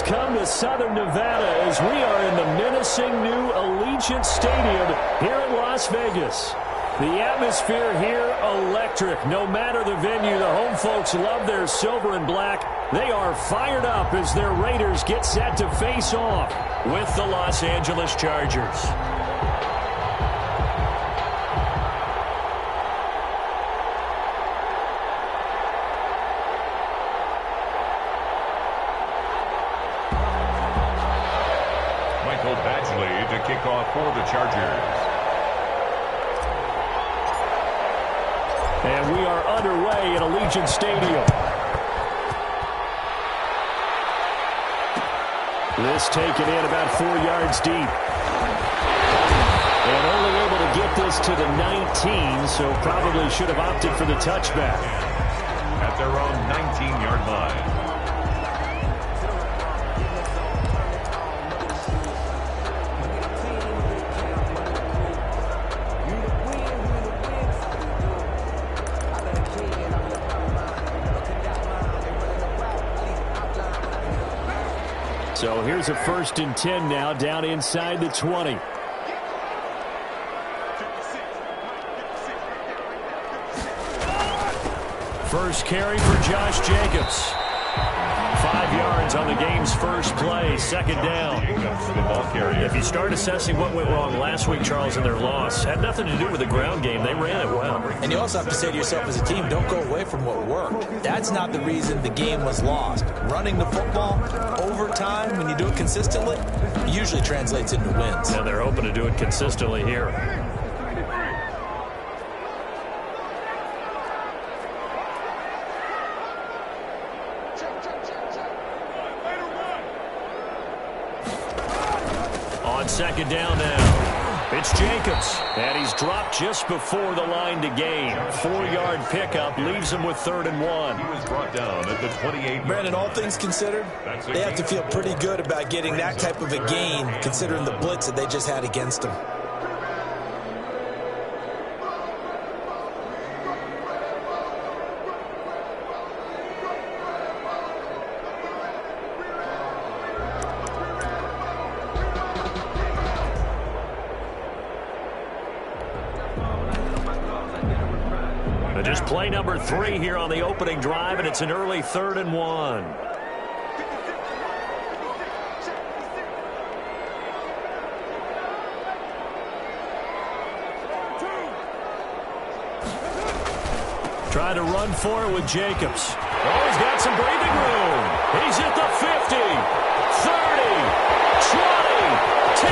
come to Southern Nevada as we are in the menacing new Allegiant Stadium here in Las Vegas. The atmosphere here, electric. No matter the venue, the home folks love their silver and black. They are fired up as their Raiders get set to face off with the Los Angeles Chargers. To kick off for the Chargers. And we are underway at Allegiant Stadium. This taken in about 4 yards deep. And only able to get this to the 19, so probably should have opted for the touchback. At their own 19-yard line. So here's a 1st and 10 now, down inside the 20. First carry for Josh Jacobs. 5 yards on the game's first play, 2nd down. If you start assessing what went wrong last week, Charles, in their loss, had nothing to do with the ground game. They ran it well. And you also have to say to yourself as a team, don't go away from what worked. That's not the reason the game was lost. Running the football over time, when you do it consistently, usually translates into wins. And they're hoping to do it consistently here. On 2nd down now, it's Jacobs, and he's dropped just before the line to gain. 4-yard pickup leaves him with 3rd and 1. He was brought down at the 28. Brandon, all things considered, they have to feel pretty good about getting that type of a gain, considering the blitz that they just had against them. Just play number 3 here on the opening drive, and it's an early 3rd and 1. Try to run for it with Jacobs. Oh, he's got some breathing room. He's at the 50, 30, 20, 10,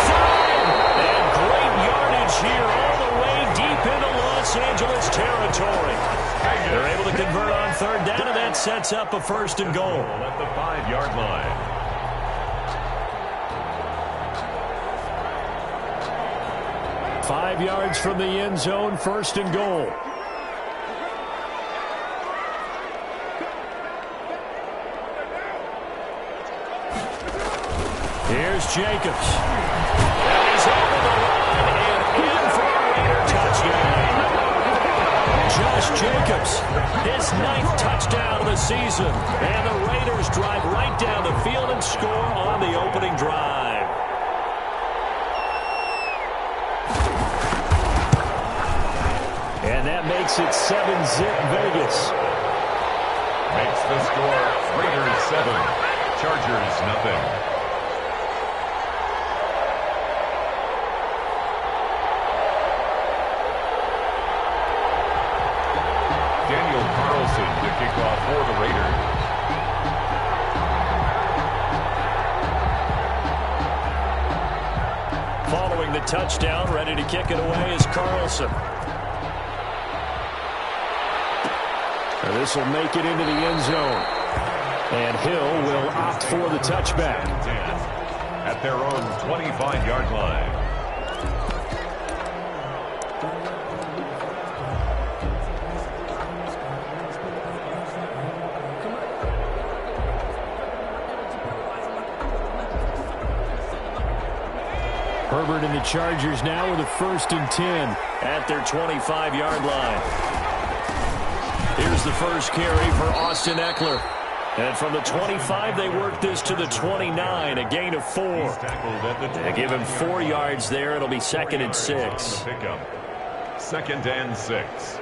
5, and great yardage here all the way deep into Los Angeles territory. They're able to convert on 3rd down, and that sets up a 1st and goal. At the 5-yard line. Five yards from the end zone, 1st and goal. Here's Jacobs. And he's over the line and in for a Raider touchdown. Josh Jacobs, his 9th touchdown of the season. And the Raiders drive right down the field and score on the opening drive. And that makes it 7-zip Vegas. Makes the score Raiders 7, Chargers nothing. To kick off for the Raiders. Following the touchdown, ready to kick it away is Carlson. And this will make it into the end zone. And Hill will opt for the touchback. At their own 25-yard line. Herbert and the Chargers now with a 1st and 10 at their 25-yard line. Here's the first carry for Austin Eckler. And from the 25, they work this to the 29, a gain of 4. They give him 4 yards there. It'll be 2nd and 6. 2nd and 6.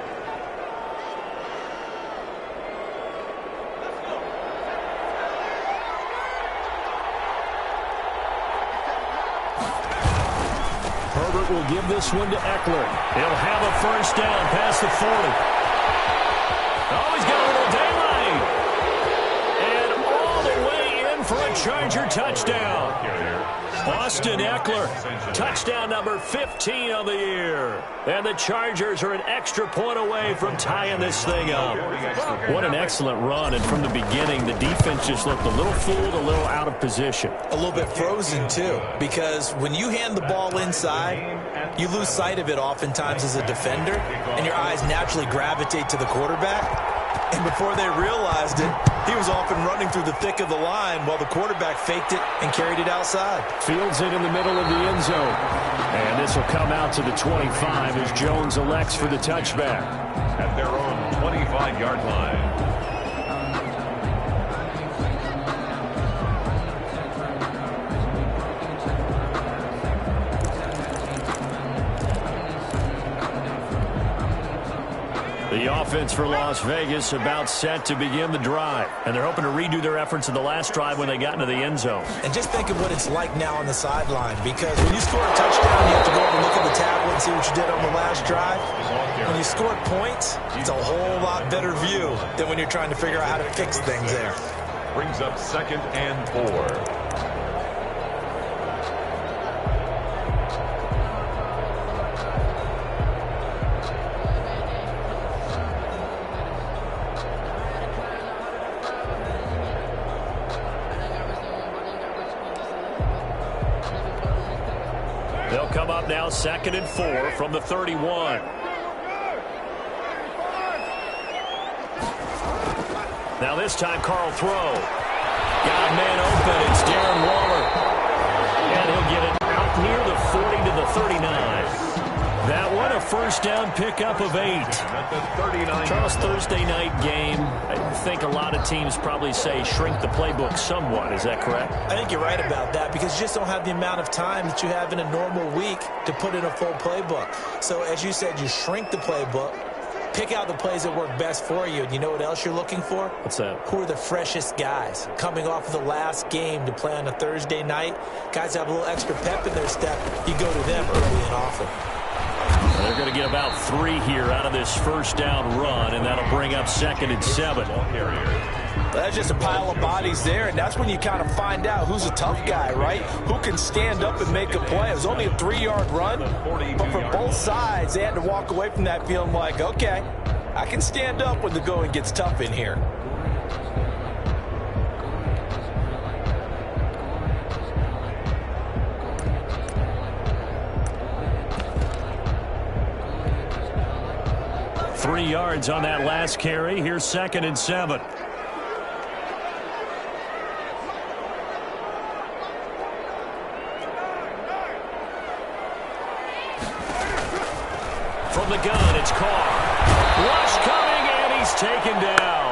Herbert will give this one to Eckler. He'll have a first down past the 40. Oh, he's got a little daylight. And all the way in for a Charger touchdown. Austin Eckler, touchdown number 15 on the year. And the Chargers are an extra point away from tying this thing up. What an excellent run. And from the beginning, the defense just looked a little fooled, a little out of position. A little bit frozen, too, because when you hand the ball inside, you lose sight of it oftentimes as a defender, and your eyes naturally gravitate to the quarterback. And before they realized it, he was off and running through the thick of the line while the quarterback faked it and carried it outside. Fields it in the middle of the end zone. And this will come out to the 25 as Jones elects for the touchback. At their own 25-yard line. The offense for Las Vegas about set to begin the drive. And they're hoping to redo their efforts in the last drive when they got into the end zone. And just think of what it's like now on the sideline, because when you score a touchdown, you have to go over and look at the tablet and see what you did on the last drive. When you score points, it's a whole lot better view than when you're trying to figure out how to fix things there. Brings up 2nd and 4. They'll come up now 2nd and 4 from the 31. Now this time Carl throw. Got a man open. It's Darren Waller. And he'll get it out near the 40 to the 39. That one a first down pickup of 8. Charles, Thursday night game. I think a lot of teams probably say shrink the playbook somewhat. Is that correct? I think you're right about that, because you just don't have the amount of time that you have in a normal week to put in a full playbook. So as you said, you shrink the playbook, pick out the plays that work best for you. And you know what else you're looking for? What's that? Who are the freshest guys coming off of the last game to play on a Thursday night? Guys have a little extra pep in their step. You go to them early and often. They're going to get about 3 here out of this first down run, and that'll bring up 2nd and 7. That's just a pile of bodies there, and that's when you kind of find out who's a tough guy, right? Who can stand up and make a play. It was only a 3-yard run, but for both sides, they had to walk away from that feeling like, okay, I can stand up when the going gets tough in here. Three yards on that last carry. Here's 2nd and 7. From the gun, it's Carr. Rush coming, and he's taken down.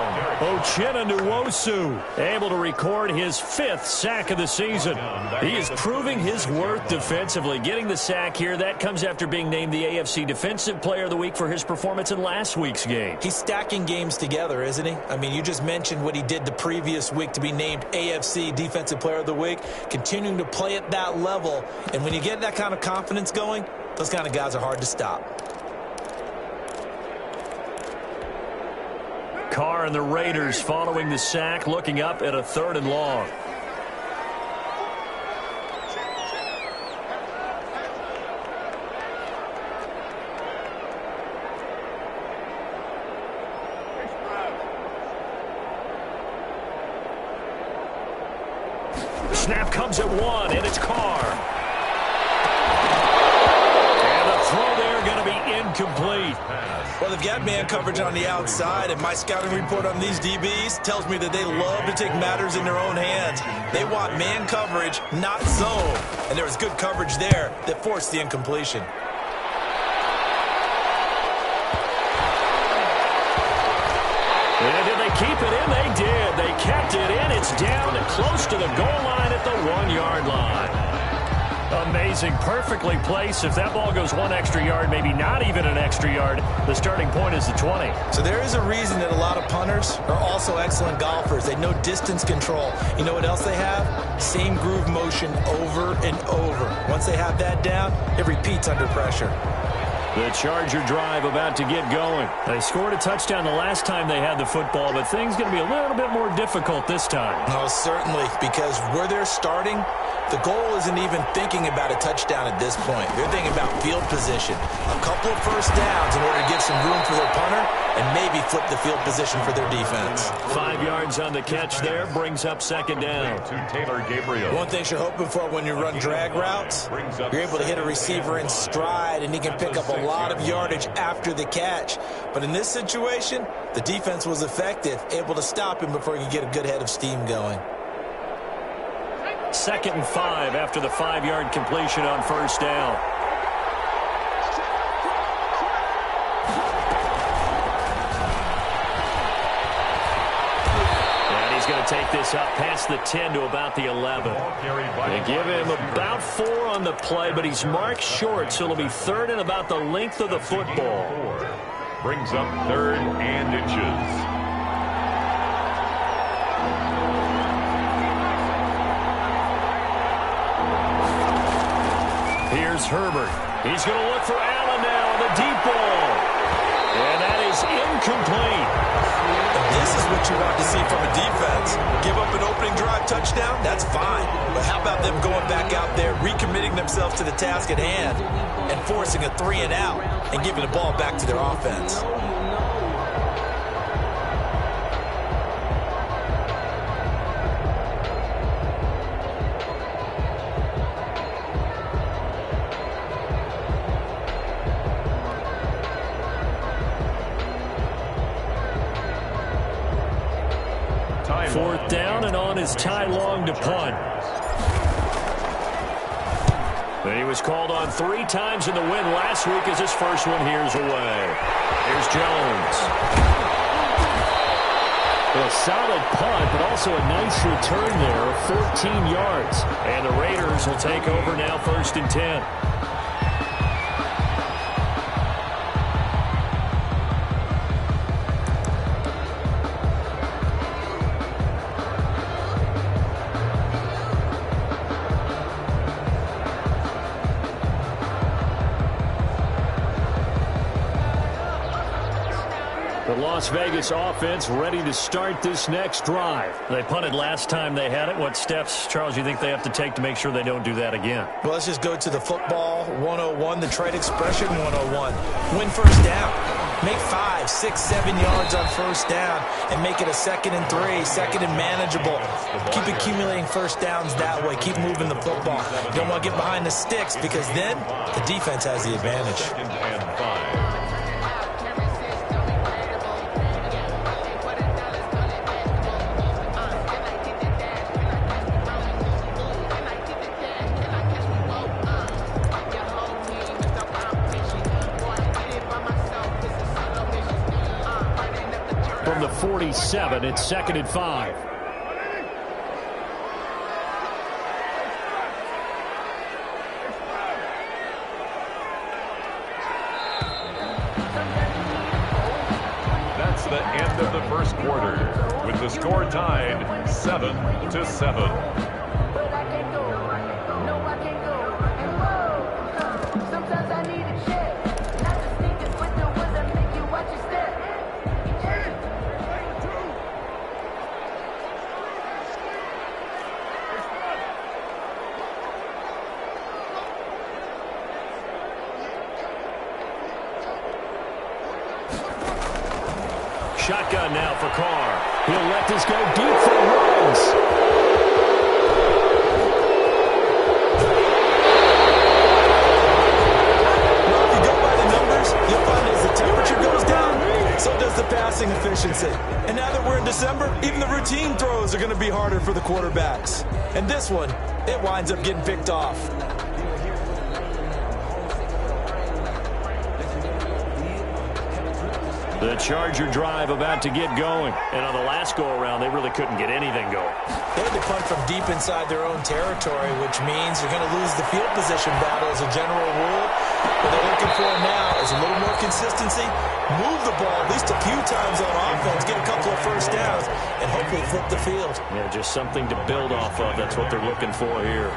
Uchenna Nwosu able to record his 5th sack of the season. He is proving his worth defensively. Getting the sack here, that comes after being named the AFC Defensive Player of the Week for his performance in last week's game. He's stacking games together, isn't he? I mean, you just mentioned what he did the previous week to be named AFC Defensive Player of the Week, continuing to play at that level. And when you get that kind of confidence going, those kind of guys are hard to stop. Carr and the Raiders following the sack, looking up at a 3rd and long. The snap comes at 1, and it's Carr. And the throw there going to be incomplete. Well, they've got man coverage on the outside, and my scouting report on these DBs tells me that they love to take matters in their own hands. They want man coverage, not zone. And there was good coverage there that forced the incompletion. And did they keep it in? They did. They kept it down close to the goal line at the 1-yard line. Amazing. Perfectly placed. If that ball goes 1 extra yard, maybe not even an extra yard, the starting point is the 20. So there is a reason that a lot of punters are also excellent golfers. They know distance control. You know what else they have? Same groove motion over and over. Once they have that down, it repeats under pressure. The Charger drive about to get going. They scored a touchdown the last time they had the football, but things going to be a little bit more difficult this time. No, certainly, because where they're starting, the goal isn't even thinking about a touchdown at this point. They're thinking about field position. A couple of first downs in order to give some room for their punter and maybe flip the field position for their defense. 5 yards on the catch there, brings up second down. To Taylor Gabriel. One thing you're hoping for when you run drag routes, you're able to hit a receiver in stride and he can pick up a lot of yardage after the catch. But in this situation, the defense was effective, able to stop him before he could get a good head of steam going. 2nd and 5 after the 5-yard completion on first down. And he's going to take this up past the 10 to about the 11. They give him about 4 on the play, but he's marked short, so it'll be 3rd and about the length of the football. Brings up 3rd and inches. Here's Herbert. He's going to look for Allen now on the deep ball. And that is incomplete. And this is what you want to see from a defense. Give up an opening drive touchdown, that's fine. But how about them going back out there, recommitting themselves to the task at hand, and forcing a 3 and out, and giving the ball back to their offense. Fourth down and on is Ty Long to punt. And he was called on 3 times in the win last week as his first one here's away. Here's Jones. A solid punt, but also a nice return there of 14 yards. And the Raiders will take over now 1st and 10. The Las Vegas offense ready to start this next drive. They punted last time they had it. What steps, Charles, you think they have to take to make sure they don't do that again? Well, let's just go to the football 101, the trade expression 101. Win first down. Make 5, 6, 7 yards on first down and make it a 2nd and 3, 2nd and manageable. Keep accumulating first downs that way. Keep moving the football. You don't want to get behind the sticks because then the defense has the advantage. 2nd and 5. From the 47, it's 2nd and 5. That's the end of the first quarter, with the score tied 7-7. Shotgun now for Carr. He'll let this go deep for Ruggs. Well, if you go by the numbers, you'll find as the temperature goes down, so does the passing efficiency. And now that we're in December, even the routine throws are going to be harder for the quarterbacks. And this one, it winds up getting picked off. The Charger drive about to get going. And on the last go-around, they really couldn't get anything going. They had to punt from deep inside their own territory, which means you're going to lose the field position battle as a general rule. What they're looking for now is a little more consistency, move the ball at least a few times on offense, get a couple of first downs, and hopefully flip the field. Yeah, just something to build off of. That's what they're looking for here.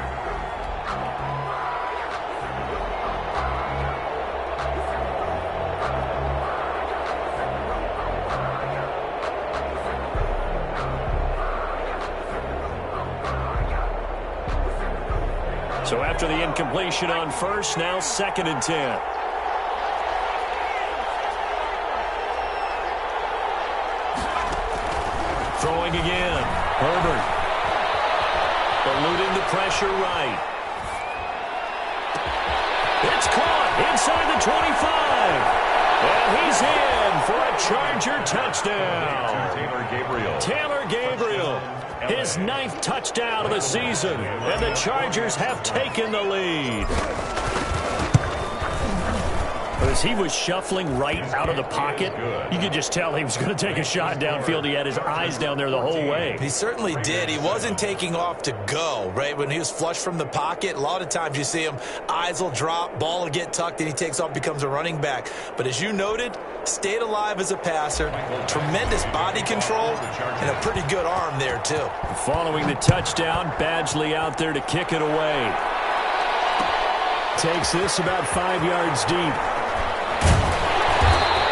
So after the incompletion on first, now 2nd and 10. Throwing again. Herbert. Eluding the pressure right. It's caught inside the 25. And he's in for a Charger touchdown. Taylor Gabriel. His 9th touchdown of the season, and the Chargers have taken the lead. As he was shuffling right out of the pocket, you could just tell he was going to take a shot downfield. He had his eyes down there the whole way. He certainly did. He wasn't taking off to go, right? When he was flush from the pocket, a lot of times you see him, eyes will drop, ball will get tucked, and he takes off, becomes a running back. But as you noted, stayed alive as a passer, tremendous body control, and a pretty good arm there, too. Following the touchdown, Badgley out there to kick it away. Takes this about 5 yards deep.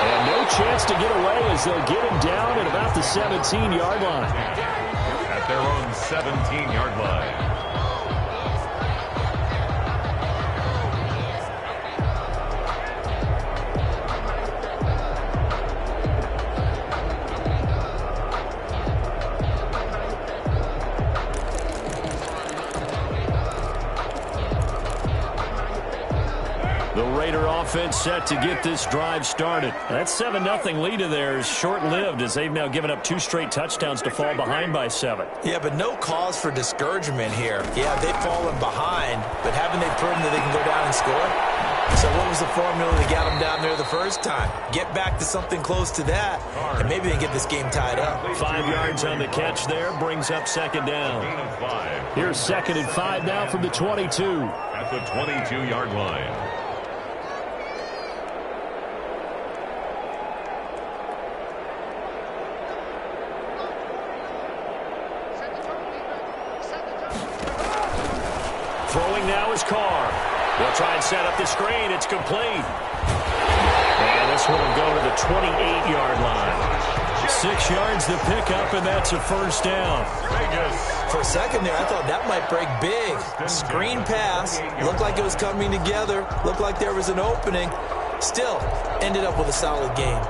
And no chance to get away as they'll get him down at about the 17-yard line. At their own 17-yard line. Offense set to get this drive started. That 7-0 lead of theirs short-lived as they've now given up 2 straight touchdowns to fall behind by 7. Yeah, but no cause for discouragement here. Yeah, they've fallen behind, but haven't they proven that they can go down and score? So what was the formula that got them down there the first time? Get back to something close to that, and maybe they can get this game tied up. 5 yards on the catch there brings up 2nd down. Here's 2nd and 5 now from the 22. At the 22-yard line. Throwing now is Carr. They'll try and set up the screen. It's complete. And this one will go to the 28-yard line. 6 yards the pickup, and that's a first down. For a second there, I thought that might break big. Screen pass. Looked like it was coming together. Looked like there was an opening. Still, ended up with a solid game.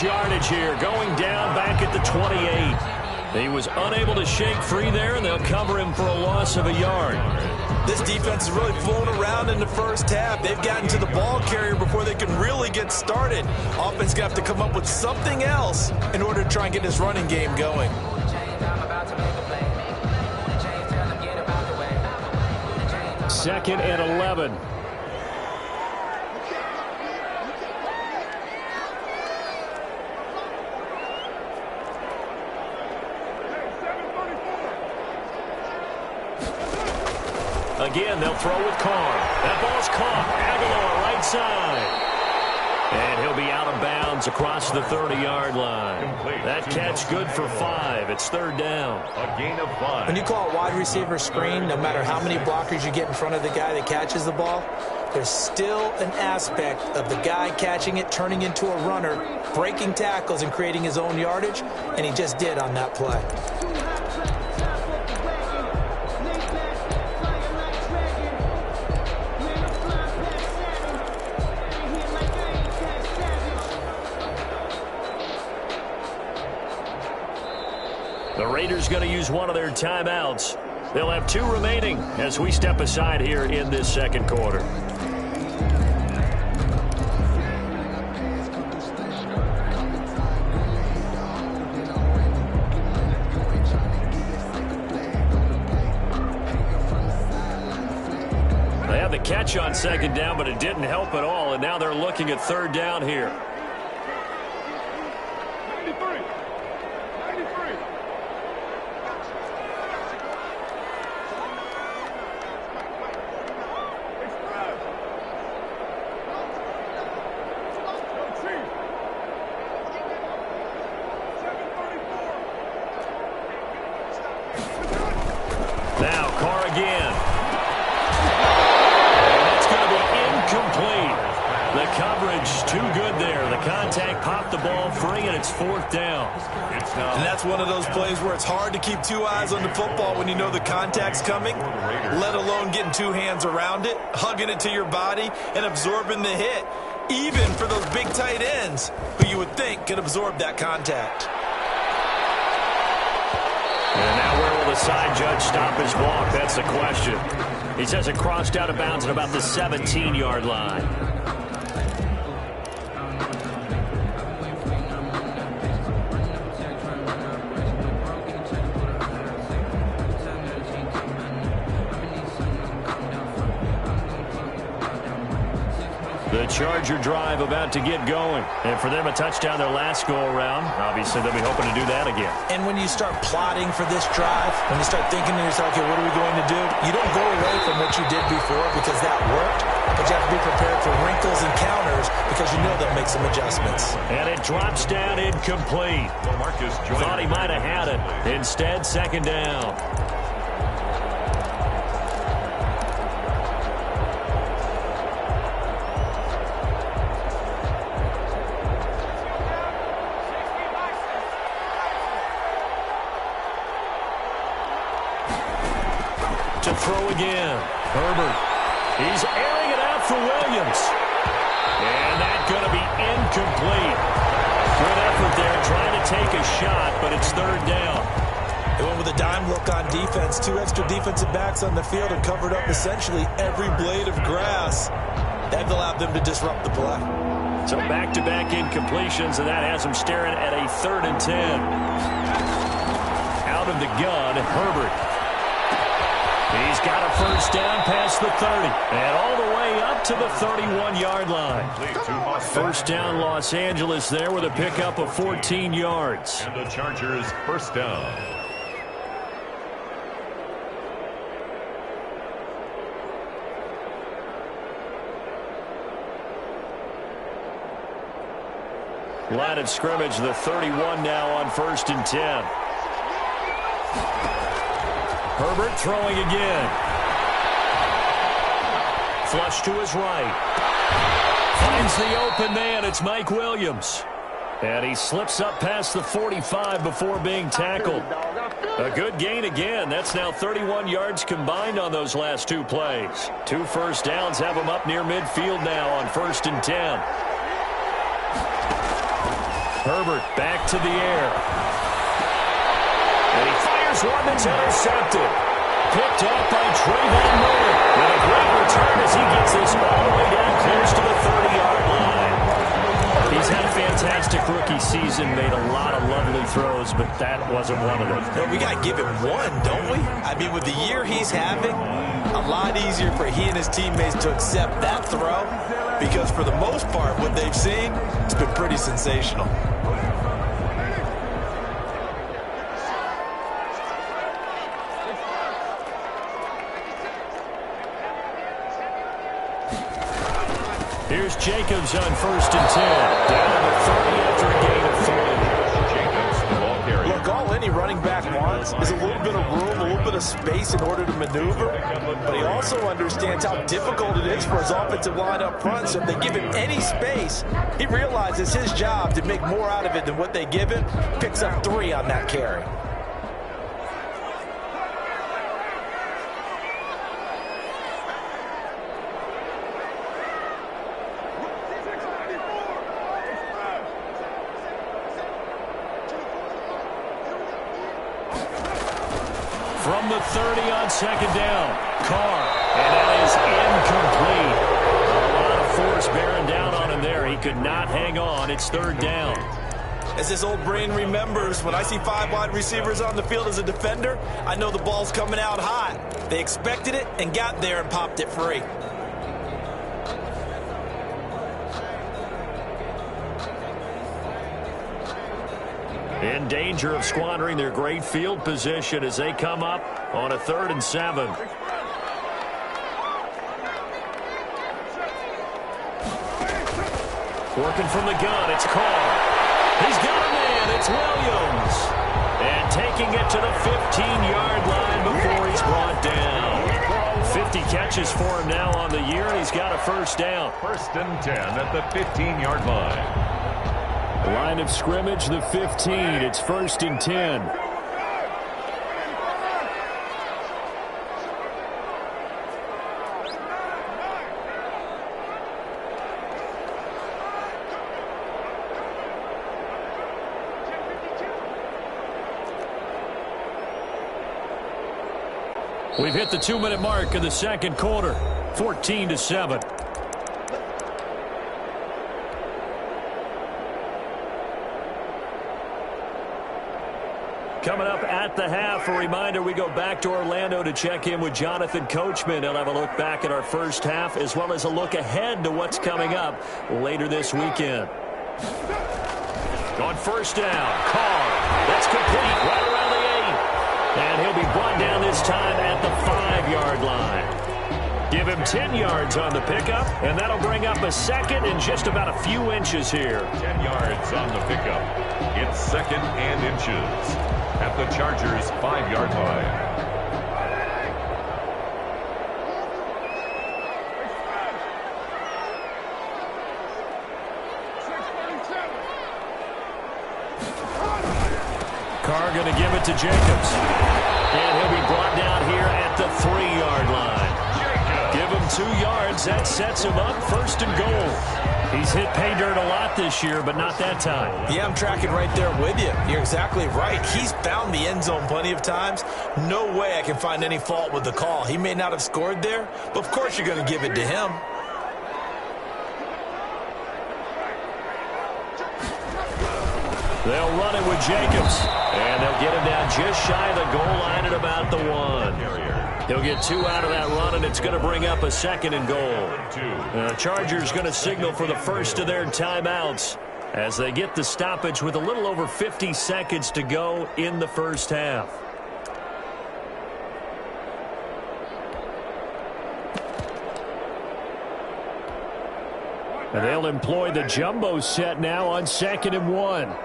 Yardage here, going down back at the 28. He was unable to shake free there, and they'll cover him for a loss of a yard. This defense has really flown around in the first half. They've gotten to the ball carrier before they can really get started. Offense going to have to come up with something else in order to try and get this running game going. Second and 11. Again, they'll throw with Carr. That ball's caught. Aguilar, right side. And he'll be out of bounds across the 30-yard line. That catch good for 5. It's 3rd down. A gain of 5. When you call a wide receiver screen, no matter how many blockers you get in front of the guy that catches the ball, there's still an aspect of the guy catching it, turning into a runner, breaking tackles and creating his own yardage, and he just did on that play. The Raiders going to use one of their timeouts. They'll have 2 remaining as we step aside here in this second quarter. They had the catch on second down, but it didn't help at all, and now they're looking at third down here. Now, Carr again. And that's going to be incomplete. The coverage too good there. The contact popped the ball free, and it's 4th down. And that's one of those plays where it's hard to keep 2 eyes on the football when you know the contact's coming, let alone getting 2 hands around it, hugging it to your body, and absorbing the hit, even for those big tight ends who you would think could absorb that contact. And now where will the side judge stop his walk? That's the question. He says it crossed out of bounds at about the 17-yard line. The Charger drive about to get going. And for them, a touchdown their last go-around. Obviously, they'll be hoping to do that again. And when you start plotting for this drive, when you start thinking to yourself, okay, what are we going to do? You don't go away from what you did before because that worked, but you have to be prepared for wrinkles and counters because you know they'll make some adjustments. And it drops down incomplete. Thought he might have had it. Instead, second down. To throw again. Herbert. He's airing it out for Williams. And that's going to be incomplete. Good effort there trying to take a shot, but it's third down. They went with a dime look on defense. 2 extra defensive backs on the field and covered up essentially every blade of grass. That allowed them to disrupt the play. So back-to-back incompletions, and that has them staring at a 3rd and 10. Out of the gun, Herbert. He's got a first down past the 30 and all the way up to the 31-yard line. First down Los Angeles there with a pickup of 14 yards. And the Chargers first down. Line of scrimmage, the 31 now on 1st and 10. Herbert throwing again. Flush to his right. Finds the open man. It's Mike Williams. And he slips up past the 45 before being tackled. A good gain again. That's now 31 yards combined on those last 2 plays. 2 first downs have him up near midfield now on 1st and 10. Herbert back to the air. And he fires one that's intercepted. Picked off by Trayvon Mullen. With a great return as he gets this all the way down close to the 30-yard line. He's had a fantastic rookie season, made a lot of lovely throws, but that wasn't one of them. No, we got to give him one, don't we? I mean, with the year he's having, a lot easier for he and his teammates to accept that throw because for the most part, what they've seen, it's been pretty sensational. Here's Jacobs on 1st and 10. Down to 30 after a gain of 3. Jacobs, the ball carrier. Look, all any running back wants is a little bit of room, a little bit of space in order to maneuver. But he also understands how difficult it is for his offensive line up front. So if they give him any space, he realizes his job to make more out of it than what they give him. Picks up 3 on that carry. From the 30 on second down. Carr, and that is incomplete. A lot of force bearing down on him there. He could not hang on. It's third down. As this old brain remembers, when I see 5 wide receivers on the field as a defender, I know the ball's coming out hot. They expected it and got there and popped it free. In danger of squandering their great field position as they come up on a 3rd and 7. Working from the gun, it's Carr. He's got a man, it's Williams. And taking it to the 15-yard line before he's brought down. 50 catches for him now on the year, and he's got a first down. 1st and 10 at the 15-yard line. Line of scrimmage, the 15. It's 1st and 10. We've hit the 2-minute mark of the second quarter. 14-7. Coming up at the half, a reminder, we go back to Orlando to check in with Jonathan Coachman. He'll have a look back at our first half as well as a look ahead to what's coming up later this weekend. On first down, Carr. That's complete right around the 8. And he'll be brought down this time at the 5-yard line. Give him 10 yards on the pickup, and that'll bring up a second and just about a few inches here. 10 yards on the pickup. It's 2nd and inches at the Chargers' 5-yard line. Carr going to give it to Jacobs. And he'll be brought down here at the 3-yard line. Give him 2 yards. That sets him up 1st and goal. He's hit pay dirt a lot this year, but not that time. Yeah, I'm tracking right there with you. You're exactly right. He's found the end zone plenty of times. No way I can find any fault with the call. He may not have scored there, but of course you're going to give it to him. They'll run it with Jacobs. And they'll get him down just shy of the goal line at about the 1. He'll get 2 out of that run, and it's going to bring up a 2nd and goal. The Chargers going to signal for the first of their timeouts as they get the stoppage with a little over 50 seconds to go in the first half. And they'll employ the jumbo set now on 2nd and 1.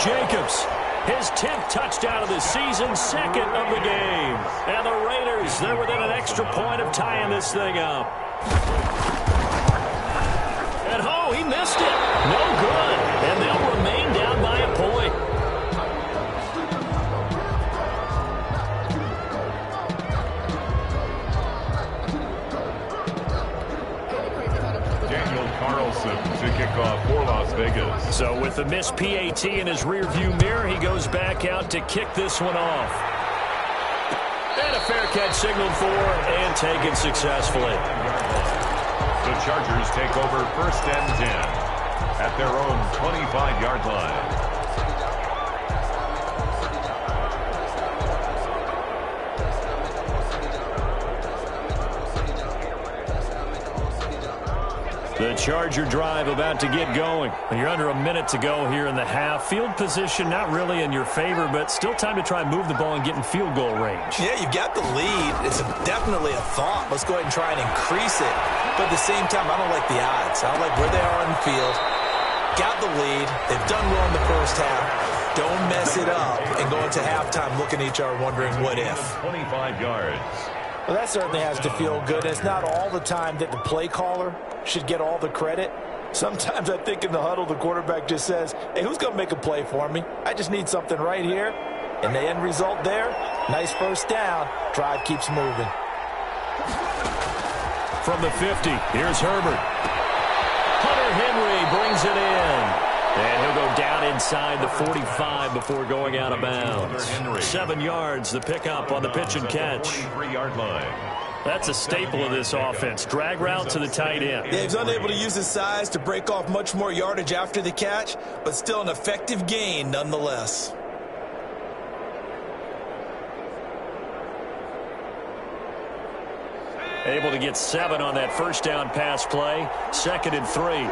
Jacobs, his 10th touchdown of the season, 2nd of the game. And the Raiders, they're within an extra point of tying this thing up. And oh, he missed it. No good. And they'll remain down by a point. To kick off for Las Vegas. So with the missed PAT in his rearview mirror, he goes back out to kick this one off. And a fair catch signaled for and taken successfully. The Chargers take over 1st and 10 at their own 25-yard line. The Charger drive about to get going. You're under a minute to go here in the half. Field position not really in your favor, but still time to try and move the ball and get in field goal range. Yeah, you've got the lead. It's definitely a thought. Let's go ahead and try and increase it. But at the same time, I don't like the odds. I don't like where they are on the field. Got the lead. They've done well in the first half. Don't mess it up and go into halftime looking at each other wondering what if. 25 yards. Well, that certainly has to feel good. It's not all the time that the play caller should get all the credit. Sometimes I think in the huddle, the quarterback just says, hey, who's going to make a play for me? I just need something right here. And the end result there, nice first down. Drive keeps moving. From the 50, here's Herbert. Hunter Henry brings it in. And he'll go down inside the 45 before going out of bounds. 7 yards, the pickup on the pitch and catch. 43-yard line. That's a staple of this offense. Drag route to the tight end. Yeah, he's unable to use his size to break off much more yardage after the catch, but still an effective gain nonetheless. Able to get 7 on that first down pass play. 2nd and 3.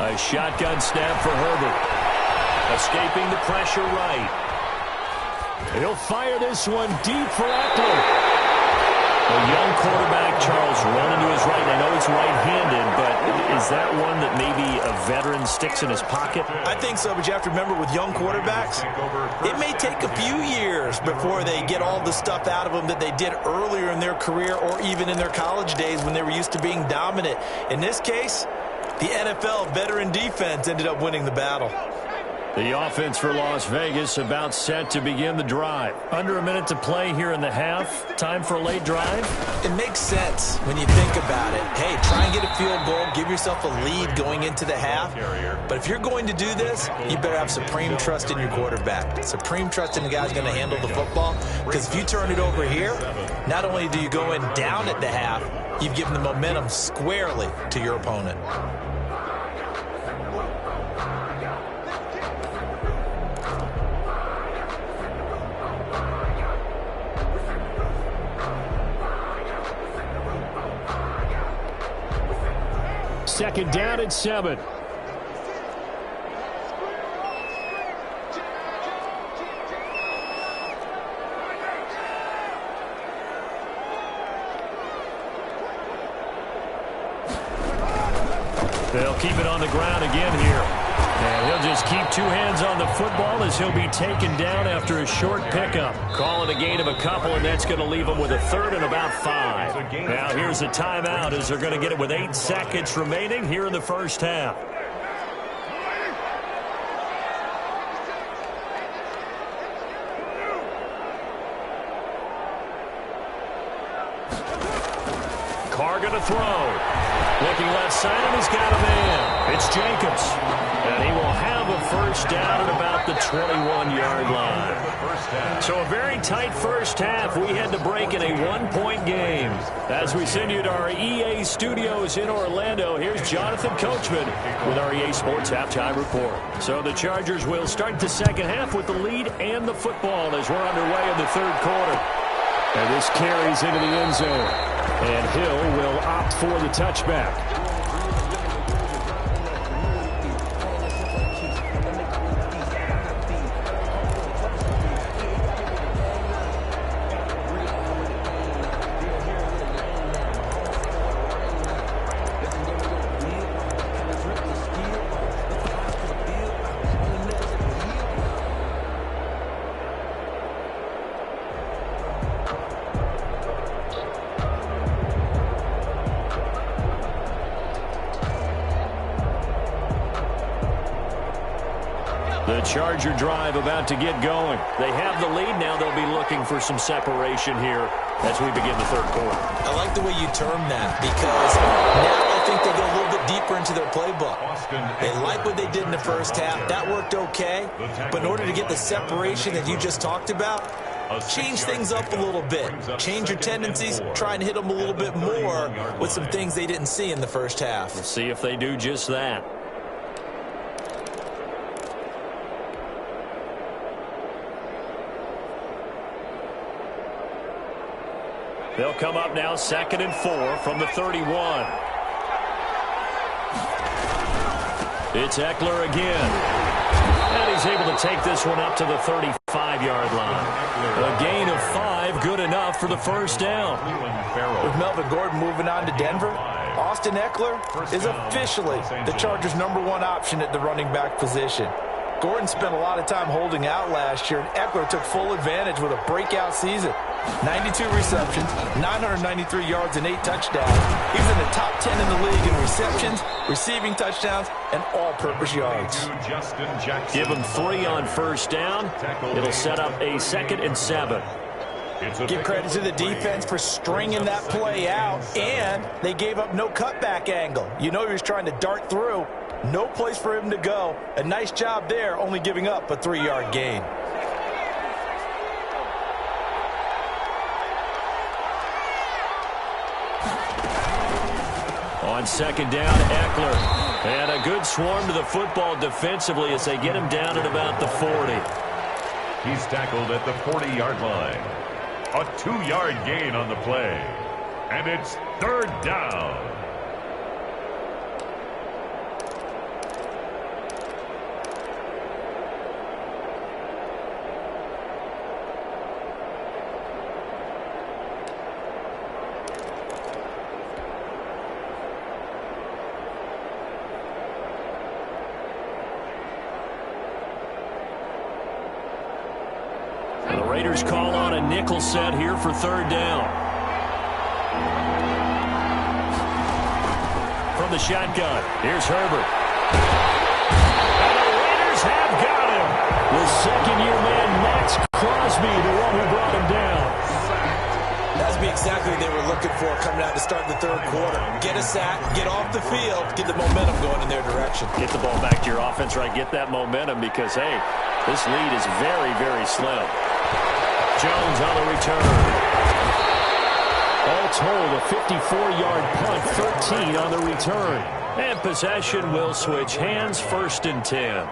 A shotgun snap for Herbert. Escaping the pressure right. He'll fire this one deep for Eckler. A young quarterback, Charles, running to his right. I know he's right-handed, but is that one that maybe a veteran sticks in his pocket? I think so, but you have to remember with young quarterbacks, it may take a few years before they get all the stuff out of them that they did earlier in their career or even in their college days when they were used to being dominant. In this case, the NFL veteran defense ended up winning the battle. The offense for Las Vegas about set to begin the drive. Under a minute to play here in the half. Time for a late drive. It makes sense when you think about it. Hey, try and get a field goal. Give yourself a lead going into the half. But if you're going to do this, you better have supreme trust in your quarterback. Supreme trust in the guy who's going to handle the football. Because if you turn it over here, not only do you go in down at the half, you've given the momentum squarely to your opponent. Second down and 7. They'll keep it on the ground again here. And he'll just keep 2 hands on the football as he'll be taken down after a short pickup. Call it a gain of a couple, and that's going to leave him with a 3rd and about 5. Now here's a timeout as they're going to get it with 8 seconds remaining here in the first half. Carr going to throw. Looking left side, and he's got a man. It's Jacobs. And he will have a first down at about the 21-yard line. So a very tight first half. We had to break in a 1-point game. As we send you to our EA studios in Orlando, here's Jonathan Coachman with our EA Sports Halftime Report. So the Chargers will start the second half with the lead and the football as we're underway in the 3rd quarter. And this carries into the end zone. And Hill will opt for the touchback. The Charger drive about to get going. They have the lead now. They'll be looking for some separation here as we begin the 3rd quarter. I like the way you term that because now I think they go a little bit deeper into their playbook. They like what they did in the first half. That worked okay. But in order to get the separation that you just talked about, change things up a little bit. Change your tendencies. Try and hit them a little bit more with some things they didn't see in the first half. We'll see if they do just that. They'll come up now 2nd and 4 from the 31. It's Eckler again. And he's able to take this one up to the 35-yard line. A gain of 5, good enough for the first down. With Melvin Gordon moving on to Denver, Austin Eckler is officially the Chargers' #1 option at the running back position. Gordon spent a lot of time holding out last year, and Eckler took full advantage with a breakout season. 92 receptions, 993 yards, and 8 touchdowns. He's in the top 10 in the league in receptions, receiving touchdowns, and all-purpose yards. Give him 3 on first down. It'll set up a 2nd and 7. Give credit to the defense for stringing that play out, and they gave up no cutback angle. You know he was trying to dart through. No place for him to go. A nice job there, only giving up a 3-yard gain. On 2nd down, Eckler. And a good swarm to the football defensively as they get him down at about the 40. He's tackled at the 40-yard line. A 2-yard gain on the play. And it's 3rd down. The Raiders call on a nickel set here for 3rd down. From the shotgun, here's Herbert. And the Raiders have got him. The second-year man, Max Crosby, the one who brought him down. That's exactly what they were looking for coming out to start the 3rd quarter. Get a sack, get off the field, get the momentum going in their direction. Get the ball back to your offense, right? Get that momentum because, hey, this lead is very, very slim. Jones on the return. All told, a 54-yard punt, 13 on the return. And possession will switch hands, 1st and 10.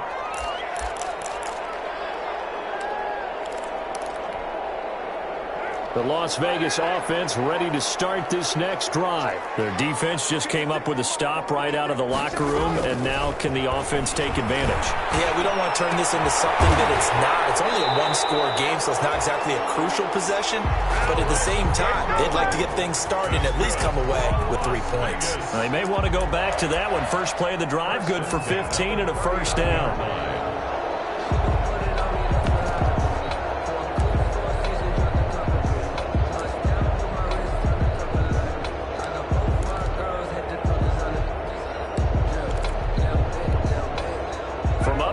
The Las Vegas offense ready to start this next drive. Their defense just came up with a stop right out of the locker room, and now can the offense take advantage? Yeah, we don't want to turn this into something that it's not. It's only a 1-score game, so it's not exactly a crucial possession. But at the same time, they'd like to get things started and at least come away with 3 points. Well, they may want to go back to that one. First play of the drive, good for 15 and a 1st down.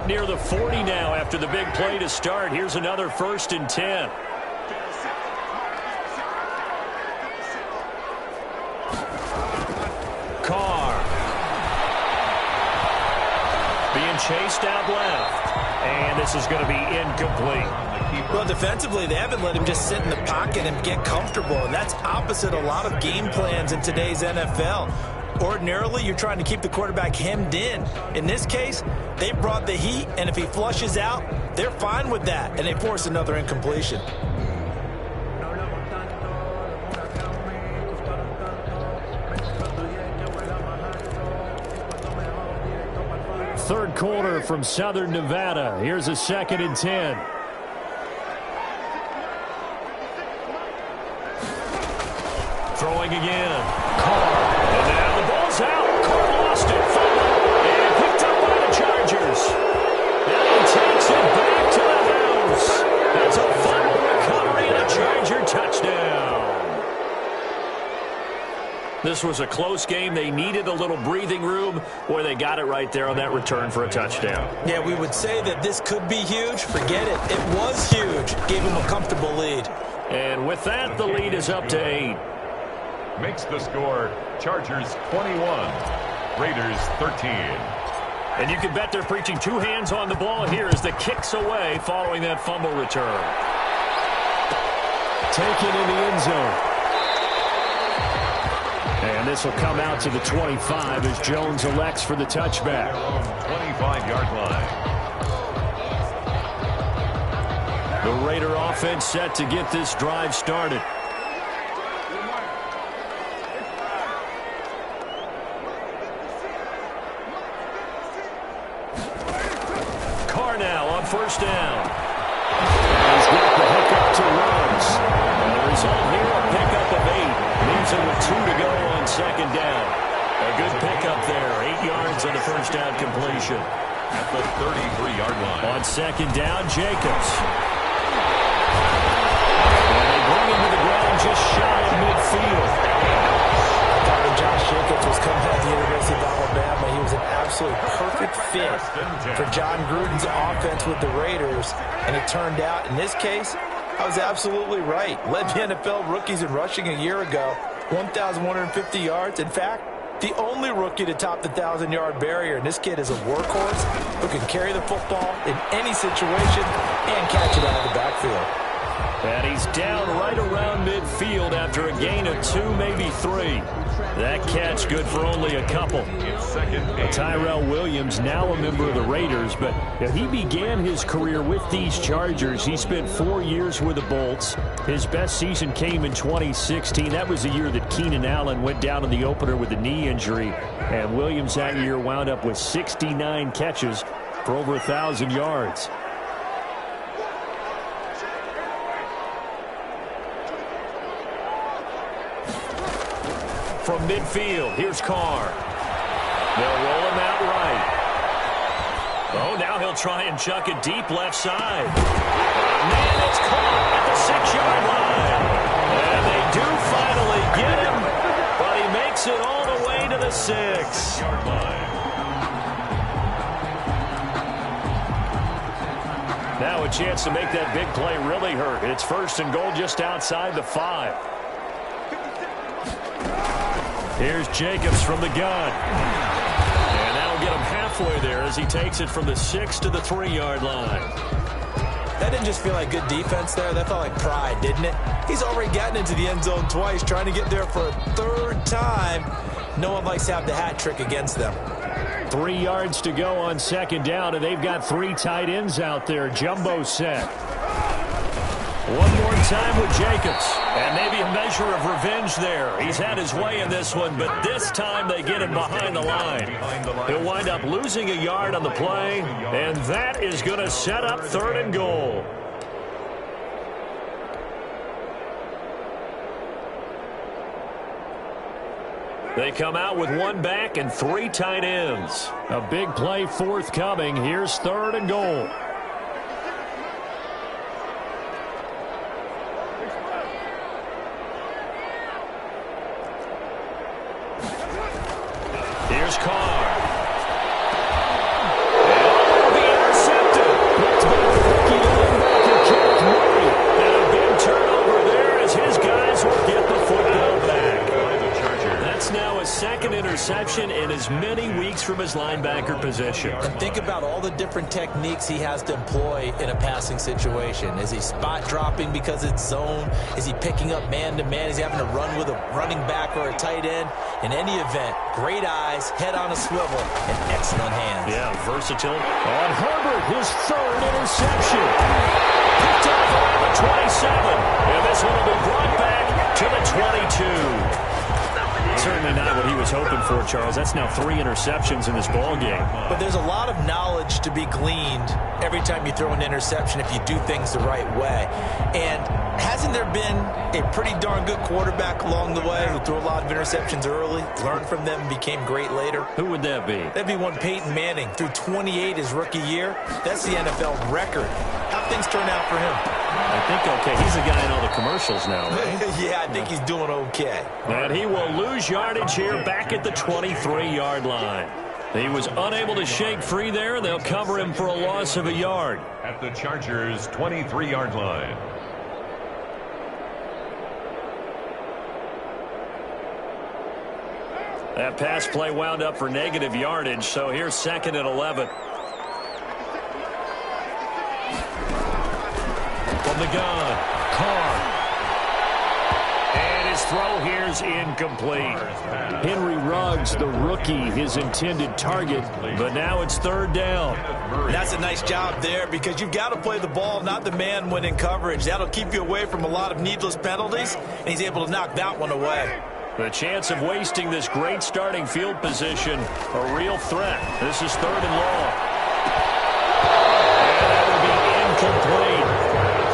Near the 40 now after the big play to start. Here's another 1st and 10. Carr. Being chased out left. And this is going to be incomplete. Well, defensively, they haven't let him just sit in the pocket and get comfortable. And that's opposite a lot of game plans in today's NFL. Ordinarily, you're trying to keep the quarterback hemmed in. In this case, they brought the heat, and if he flushes out, they're fine with that, and they force another incompletion. Third quarter from Southern Nevada. Here's a 2nd and 10. Throwing again. Carr. And now the ball's out. Carr lost it. And picked up by the Chargers. And he takes it back to the house. That's a fumble recovery and a Charger touchdown. This was a close game. They needed a little breathing room. Boy, they got it right there on that return for a touchdown. Yeah, we would say that this could be huge. Forget it. It was huge. Gave him a comfortable lead. And with that, the lead is up to 8. Makes the score Chargers 21, Raiders 13. And you can bet they're preaching 2 hands on the ball here as the kick's away following that fumble return. Taken in the end zone. And this will come out to the 25 as Jones elects for the touchback. 25-yard line. The Raider offense set to get this drive started. Carr now on first down. He's got the hookup to Rose. And the result here, a pickup of 8. Leaves him with 2 to go on second down. A good pickup there. 8 yards on the first down completion. At the 33-yard line. On second down, Jacobs. And they bring him to the ground just shy of midfield. I thought when Josh Jacobs was coming out of the University of Alabama, he was an absolute perfect fit for John Gruden's offense with the Raiders. And it turned out, in this case, I was absolutely right. Led the NFL rookies in rushing a year ago. 1,150 yards. In fact, the only rookie to top the 1,000-yard barrier. And this kid is a workhorse who can carry the football in any situation and catch it out of the backfield. And he's down right around midfield after a gain of 2, maybe 3. That catch good for only a couple. Tyrell Williams, now a member of the Raiders, but he began his career with these Chargers. He spent 4 years with the Bolts. His best season came in 2016. That was the year that Keenan Allen went down in the opener with a knee injury. And Williams that year wound up with 69 catches for over 1,000 yards. From midfield, here's Carr. They'll roll him out right. Oh, now he'll try and chuck it deep left side. Man, it's caught at the 6-yard line. And they do finally get him, but he makes it all the way to the 6-yard line. Now a chance to make that big play really hurt. It's 1st and goal just outside the 5. Here's Jacobs from the gun. And that'll get him halfway there as he takes it from the 6 to the 3-yard line. That didn't just feel like good defense there. That felt like pride, didn't it? He's already gotten into the end zone twice, trying to get there for a 3rd time. No one likes to have the hat trick against them. 3 yards to go on second down, and they've got 3 tight ends out there. Jumbo set. One more time with Jacobs. And maybe a measure of revenge there. He's had his way in this one, but this time they get him behind the line. He'll wind up losing a yard on the play, and that is going to set up 3rd and goal. They come out with 1 back and 3 tight ends. A big play forthcoming. Here's 3rd and goal. Here's Carr. And be intercepted. It's by the rookie linebacker, Kenneth Murray. And a big turnover there as his guys will get the football back. That's now a 2nd interception in as many weeks from his linebacker position. And think about all the different techniques he has to employ in a passing situation. Is he spot dropping because it's zone? Is he picking up man-to-man? Is he having to run with a running back or a tight end? In any event, great eyes, head on a swivel, and excellent hands. Yeah, versatility. On Herbert, his 3rd interception. Picked off around the 27. And this one will be brought back to the 22. Certainly not what he was hoping for, Charles. That's now 3 interceptions in this ball game. But there's a lot of knowledge to be gleaned every time you throw an interception if you do things the right way. And hasn't there been a pretty darn good quarterback along the way who threw a lot of interceptions early, learned from them, and became great later? Who would that be? That'd be one Peyton Manning. Threw 28 his rookie year. That's the NFL record. How'd things turn out for him? I think okay. He's the guy in all the commercials now, right? Yeah, I think he's doing okay. And he will lose yardage here back at the 23-yard line. He was unable to shake free there. They'll cover him for a loss of a yard. At the Chargers' 23-yard line. That pass play wound up for negative yardage, so here's 2nd and 11. From the gun, Carr. And his throw here's incomplete. Henry Ruggs, the rookie, his intended target, but now it's 3rd down. That's a nice job there because you've got to play the ball, not the man when in coverage. That'll keep you away from a lot of needless penalties, and he's able to knock that one away. The chance of wasting this great starting field position, a real threat. This is 3rd and long. And that will be incomplete.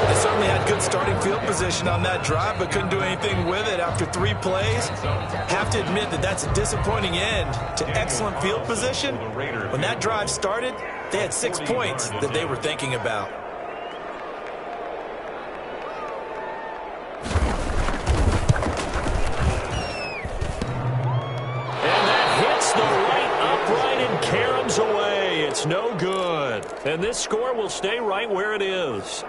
They certainly had good had starting field position on that drive but couldn't do anything with it after 3 plays. Have to admit that that's a disappointing end to excellent field position. When that drive started, they had 6 points that they were thinking about. And that hits the right upright and caroms away. It's no good. And this score will stay right where it is.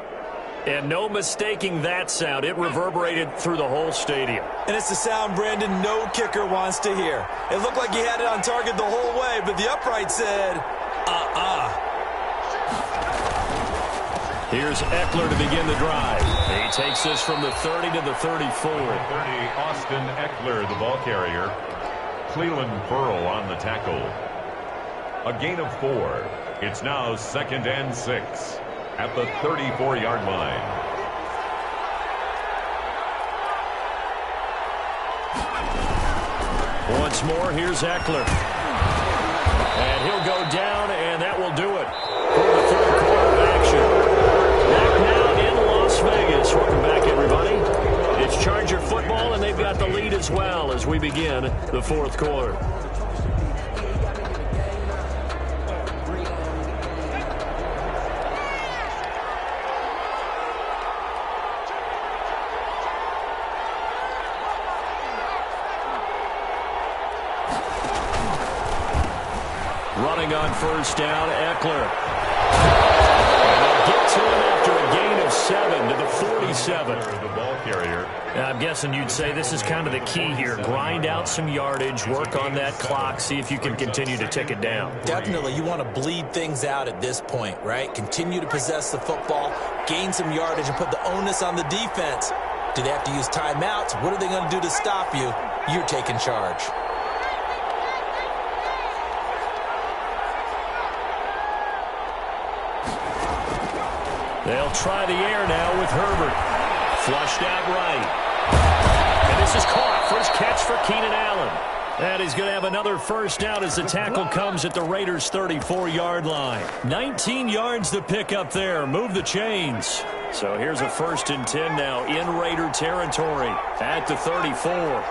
And no mistaking that sound. It reverberated through the whole stadium. And it's the sound, Brandon, no kicker wants to hear. It looked like he had it on target the whole way, but the upright said, Here's Eckler to begin the drive. He takes this from the 30 to the 34. 30, Austin Eckler, the ball carrier. Cleveland Burrow on the tackle. A gain of 4. It's now 2nd and 6 at the 34-yard line. Once more, here's Eckler. And he'll go down, and that will do it for the third quarter of action. Back now in Las Vegas. Welcome back, everybody. It's Charger football, and they've got the lead as well as we begin the fourth quarter. Running on first down, Eckler. And they'll get to him after a gain of 7 to the 47. The ball carrier. I'm guessing you'd say this is kind of the key here. Grind out some yardage, work on that clock, see if you can continue to tick it down. Definitely, you want to bleed things out at this point, right? Continue to possess the football, gain some yardage, and put the onus on the defense. Do they have to use timeouts? What are they going to do to stop you? You're taking charge. They'll try the air now with Herbert. Flushed out right. And this is caught. First catch for Keenan Allen. And he's going to have another first down as the tackle comes at the Raiders' 34-yard line. 19 yards to pick up there. Move the chains. So here's a 1st and 10 now in Raider territory at the 34.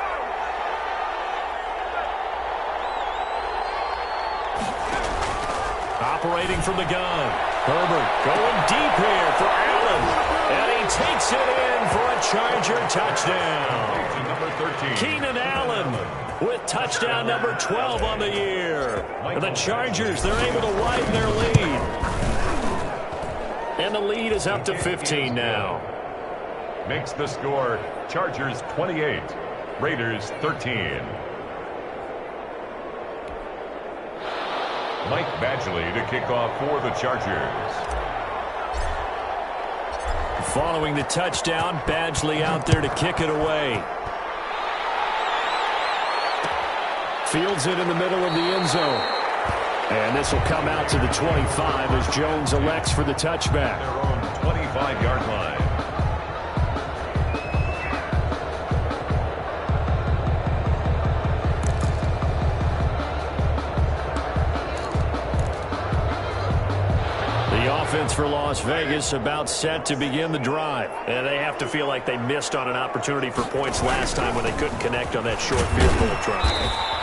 Operating from the gun. Herbert going deep here for Allen. And he takes it in for a Charger touchdown. Number 13. Keenan Allen with touchdown number 12 on the year. And the Chargers, they're able to widen their lead. And the lead is up to 15 now. Makes the score Chargers 28, Raiders 13. Mike Badgley to kick off for the Chargers. Following the touchdown, Badgley out there to kick it away. Fields it in the middle of the end zone. And this will come out to the 25 as Jones elects for the touchback. Their own 25-yard line. Offense for Las Vegas about set to begin the drive. And they have to feel like they missed on an opportunity for points last time when they couldn't connect on that short field goal try.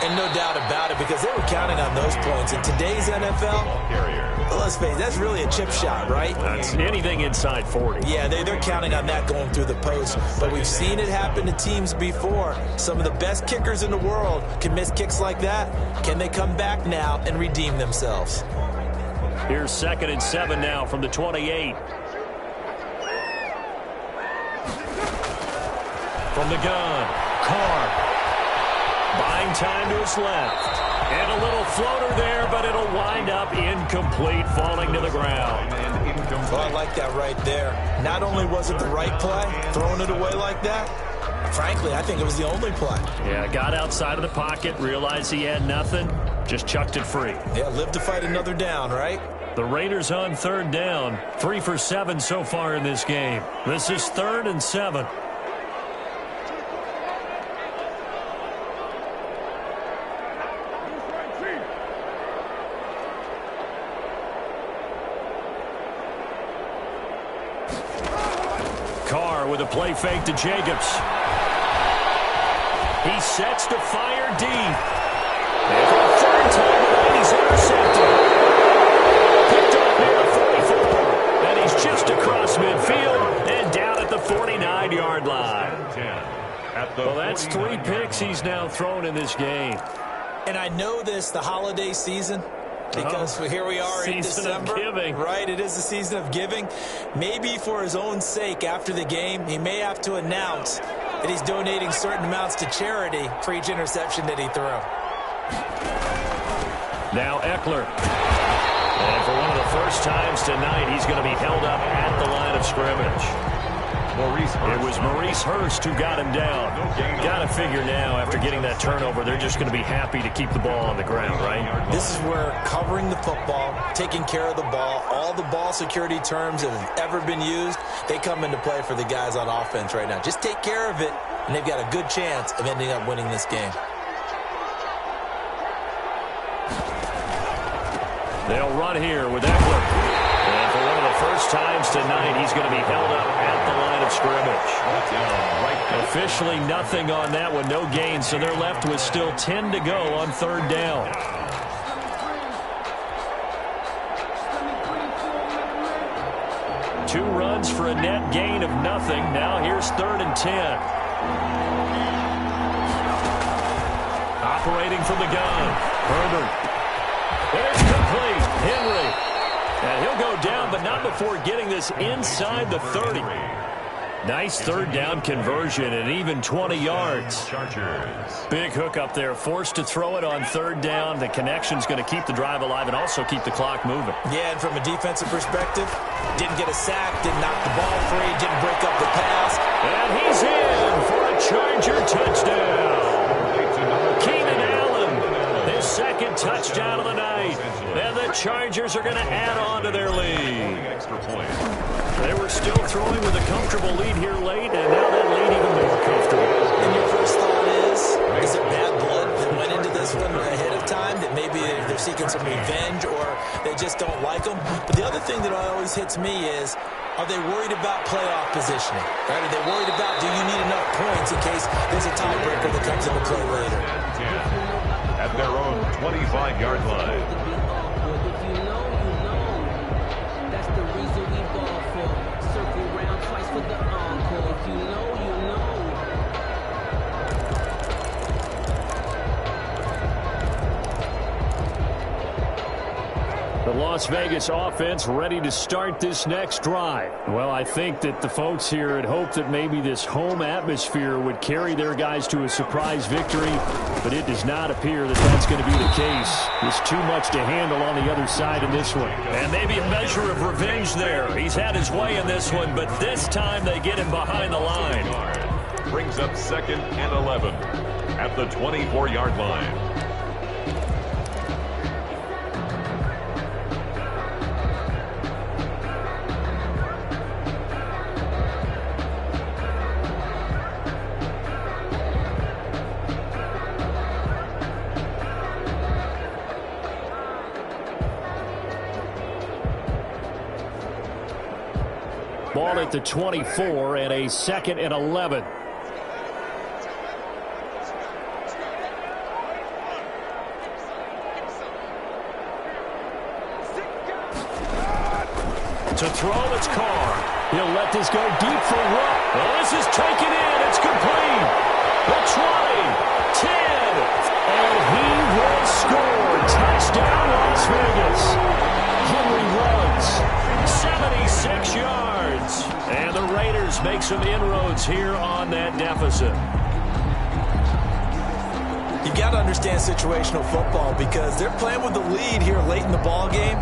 And no doubt about it, because they were counting on those points. In today's NFL, let's face it, that's really a chip shot, right? That's anything inside 40. Yeah, they're counting on that going through the post. But we've seen it happen to teams before. Some of the best kickers in the world can miss kicks like that. Can they come back now and redeem themselves? Here's 2nd and 7 now from the 28. From the gun, Carr. Buying time to his left. And a little floater there, but it'll wind up incomplete, falling to the ground. Well, I like that right there. Not only was it the right play, throwing it away like that, frankly, I think it was the only play. Yeah, got outside of the pocket, realized he had nothing, just chucked it free. Yeah, live to fight another down, right? The Raiders on 3rd down, 3 for 7 so far in this game. This is 3rd and 7. Carr Carr with a play fake to Jacobs. He sets to fire deep. And for the third time tonight, he's intercepted. Picked off near the 44. And he's just across midfield and down at the 49-yard line. Well, that's 3 picks he's now thrown in this game. And I know this, the holiday season, because here we are in December. Season of giving. Right, it is the season of giving. Maybe for his own sake after the game, he may have to announce that he's donating certain amounts to charity for each interception that he threw. Now Eckler. And for one of the first times tonight, he's going to be held up at the line of scrimmage. It was Maurice Hurst who got him down. Got to figure now, after getting that turnover, they're just going to be happy to keep the ball on the ground, right? This is where covering the football, taking care of the ball, all the ball security terms that have ever been used, they come into play for the guys on offense right now. Just take care of it, and they've got a good chance of ending up winning this game. They'll run here with Eckler. And for one of the first times tonight, he's going to be held up at the line of scrimmage. Officially nothing on that one, no gain, so they're left with still 10 to go on third down. Two runs for a net gain of nothing. Now here's 3rd and 10. Operating from the gun, Herbert. It's complete. Henry. And he'll go down, but not before getting this inside the 30. Nice third down conversion and even 20 yards. Big hook up there. Forced to throw it on third down. The connection's going to keep the drive alive and also keep the clock moving. Yeah, and from a defensive perspective, didn't get a sack, didn't knock the ball free, didn't break up the pass. And he's in for a Charger touchdown. Keenan Allen, his second touchdown of the night. And the Chargers are going to add on to their lead. They were still throwing with a comfortable lead here late, and now that lead even more comfortable. And your first thought is it bad blood that went into this one ahead of time, that maybe they're seeking some revenge or they just don't like them? But the other thing that always hits me is, are they worried about playoff positioning? Right? Are they worried about, do you need enough points in case there's a tiebreaker that comes into play later? At their own 25-yard line. The Las Vegas offense ready to start this next drive. Well, I think that the folks here had hoped that maybe this home atmosphere would carry their guys to a surprise victory, but it does not appear that that's going to be the case. There's too much to handle on the other side in this one. And maybe a measure of revenge there. He's had his way in this one, but this time they get him behind the line. Brings up 2nd and 11 at the 24-yard line. Ball at the 24 and a 2nd and 11. To throw, it's Carr. He'll let this go deep for Rupp. Well, this is taken in. It's complete. The 20, 10, and he will score. Touchdown, Las Vegas. Henry runs 76 yards. And the Raiders make some inroads here on that deficit. You've got to understand situational football because they're playing with the lead here late in the ball game.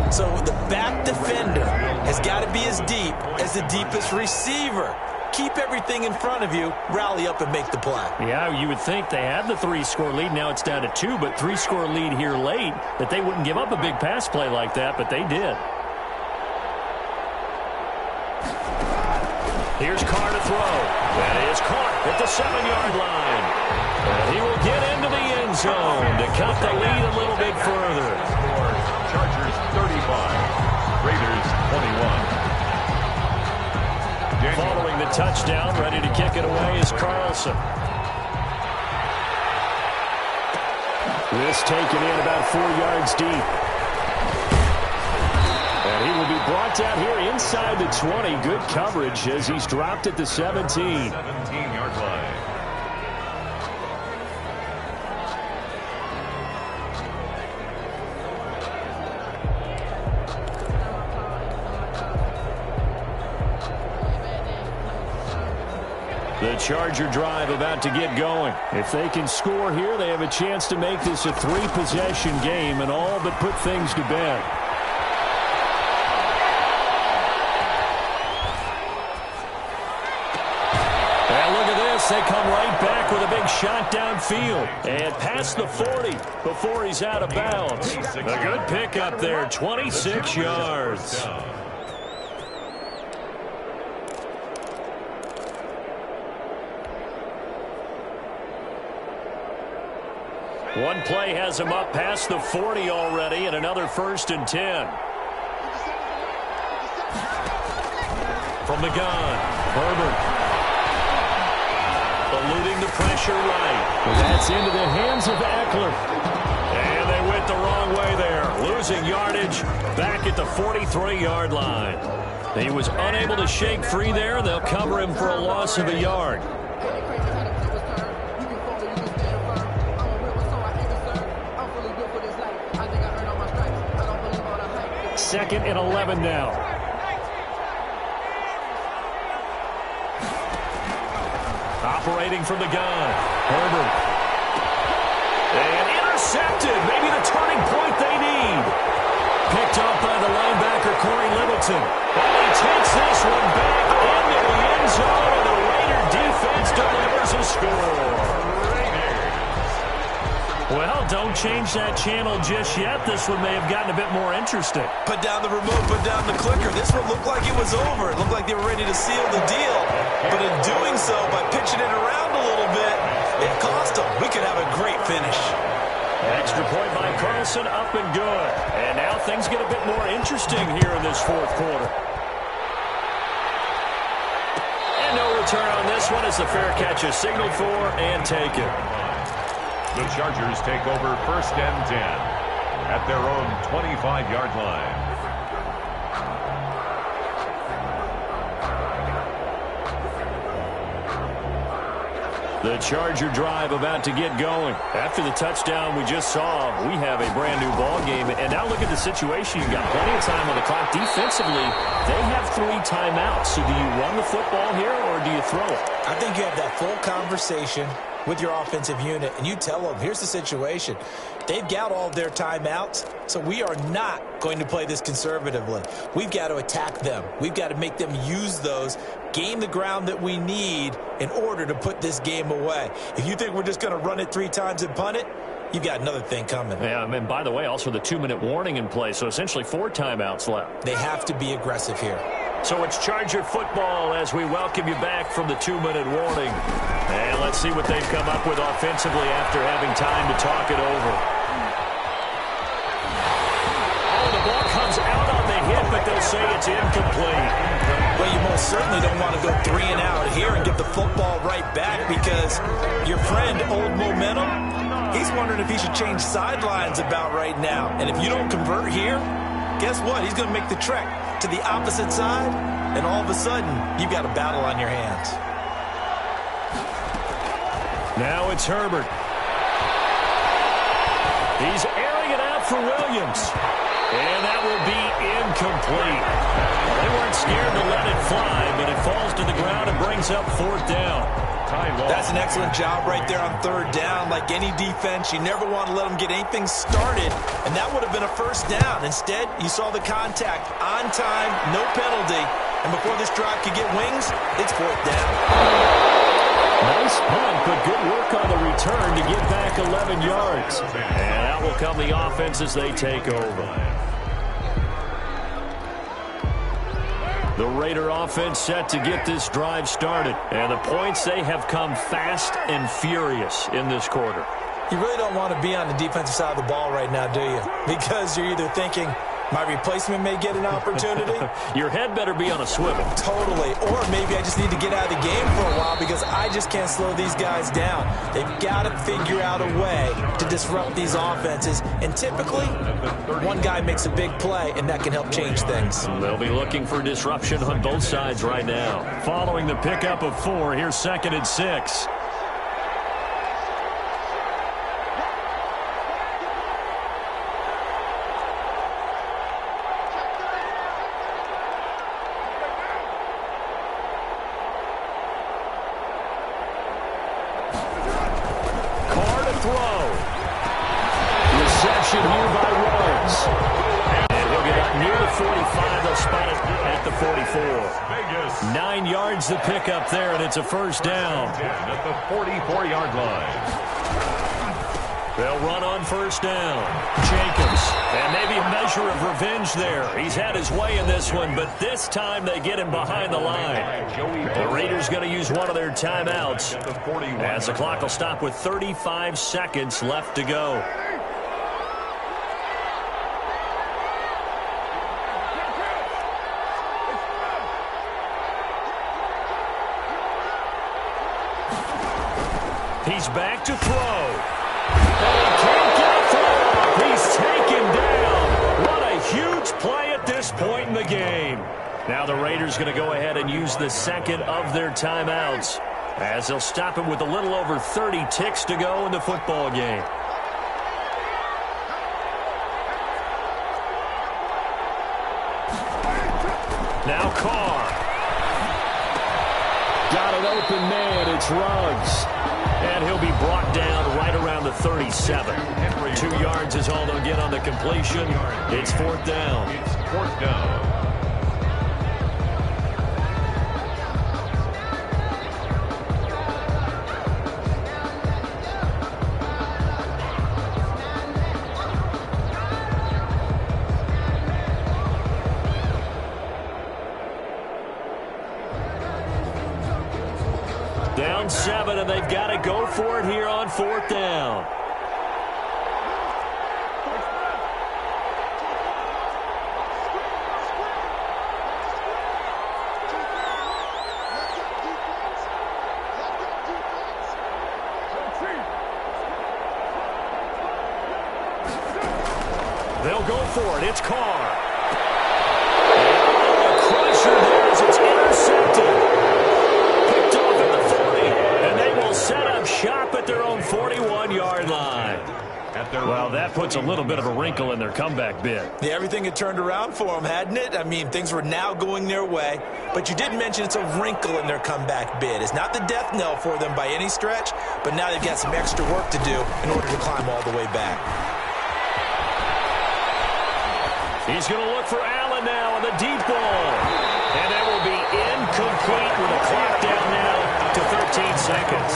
So the back defender has got to be as deep as the deepest receiver. Keep everything in front of you, rally up and make the play. Yeah, you would think they had the 3-score lead. Now it's down to 2, but 3-score lead here late, that they wouldn't give up a big pass play like that, but they did. Here's Carr to throw. That is caught at the 7-yard line. And he will get into the end zone to cut the lead a little bit further. Chargers 35, Raiders 21. Following Getting the touchdown, ready to kick it away is Carlson. This taken in about 4 yards deep. And he will be brought down here inside the 20. Good coverage as he's dropped at the 17. 17-yard line. The Charger drive about to get going. If they can score here, they have a chance to make this a 3-possession game and all but put things to bed. And look at this. They come right back with a big shot downfield. And past the 40 before he's out of bounds. A good pickup there, 26 yards. One play has him up past the 40 already, and another 1st and 10. From the gun, Herbert. Eluding the pressure right. That's into the hands of Eckler. And they went the wrong way there. Losing yardage back at the 43-yard line. He was unable to shake free there. They'll cover him for a loss of a yard. 2nd and 11 now. Operating from the gun. Herbert. And intercepted. Maybe the turning point they need. Picked up by the linebacker, Corey Littleton. And he takes this one back into the end zone, and the Raider defense delivers a score. Well, don't change that channel just yet. This one may have gotten a bit more interesting. Put down the remote, put down the clicker. This one looked like it was over. It looked like they were ready to seal the deal. But in doing so, by pitching it around a little bit, it cost them. We could have a great finish. Extra point by Carlson, up and good. And now things get a bit more interesting here in this 4th quarter. And no return on this one as the fair catch is signaled for and taken. The Chargers take over 1st and 10 at their own 25-yard line. The Charger drive about to get going. After the touchdown we just saw, we have a brand new ball game. And now look at the situation. You've got plenty of time on the clock. Defensively, they have 3 timeouts. So do you run the football here or do you throw it? I think you have that full conversation with your offensive unit, and you tell them, here's the situation. They've got all their timeouts, so we are not going to play this conservatively. We've got to attack them. We've got to make them use those, gain the ground that we need in order to put this game away. If you think we're just going to run it 3 times and punt it, you've got another thing coming. Yeah, and by the way, also the 2-minute warning in play, so essentially 4 timeouts left. They have to be aggressive here. So it's Charger football as we welcome you back from the 2-minute warning. And let's see what they've come up with offensively after having time to talk it over. Oh, the ball comes out on the hit, but they'll say it's incomplete. Well, you most certainly don't want to go 3 and out here and get the football right back because your friend, Old Momentum, he's wondering if he should change sidelines about right now. And if you don't convert here, guess what? He's going to make the trek to the opposite side, and all of a sudden, you've got a battle on your hands. Now it's Herbert. He's airing it out for Williams. And that will be incomplete. They weren't scared to let it fly, but it falls to the ground and brings up 4th down. That's an excellent job right there on 3rd down. Like any defense, you never want to let them get anything started, and that would have been a 1st down. Instead, you saw the contact on time, no penalty, and before this drive could get wings, it's 4th down. Nice punt, but good work on the return to get back 11 yards. And out will come the offense as they take over. The Raider offense set to get this drive started. And the points, they have come fast and furious in this quarter. You really don't want to be on the defensive side of the ball right now, do you? Because you're either thinking, My replacement may get an opportunity. Your head better be on a swivel. Totally. Or maybe I just need to get out of the game for a while because I just can't slow these guys down. They've got to figure out a way to disrupt these offenses. And typically, one guy makes a big play, and that can help change things. They'll be looking for disruption on both sides right now. Following the pickup of 4, here's 2nd and 6. Reception here by Ruggs. And he'll get out near the 45. They'll spot it at the 44. 9 yards to pick up there, and it's a first down. At the 44-yard line. They'll run on first down. Jacobs. And maybe a measure of revenge there. He's had his way in this one, but this time they get him behind the line. The Raiders going to use one of their timeouts as the clock will stop with 35 seconds left to go. He's back to throw. And he can't get a throw off. He's taken down. What a huge play at this point in the game. Now the Raiders going to go ahead and use the second of their timeouts as they'll stop it with a little over 30 ticks to go in the football game. Now Carr. Got an open man. It's Ruggs. And he'll be brought down right around the 37. 2 yards is all they'll get on the completion. It's 4th down. It's 4th down. Down 7, and they've got to go for it here on 4th down. They'll go for it. It's Carr. And a crusher there as it's intercepted. Set up shop at their own 41-yard line. Well, that puts a little bit of a wrinkle in their comeback bid. Yeah, everything had turned around for them, hadn't it? I mean, things were now going their way. But you did mention it's a wrinkle in their comeback bid. It's not the death knell for them by any stretch, but now they've got some extra work to do in order to climb all the way back. He's going to look for Allen now on the deep ball. And that will be incomplete with a clock down now to 13 seconds.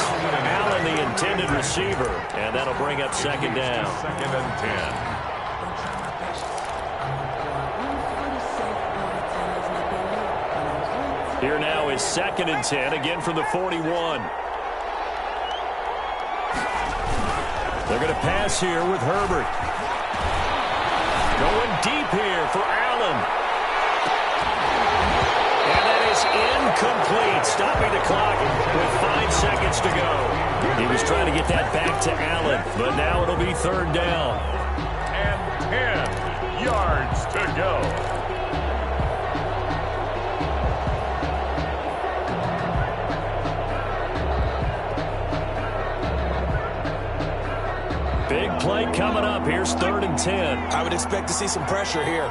Allen, the intended receiver, and that'll bring up 2nd down. 2nd and 10. Here now is 2nd and 10, again from the 41. They're going to pass here with Herbert. Going deep here for Allen. Incomplete, stopping the clock with 5 seconds to go. He was trying to get that back to Allen, but now it'll be 3rd down. And 10 yards to go. Big play coming up. Here's 3rd and 10. I would expect to see some pressure here.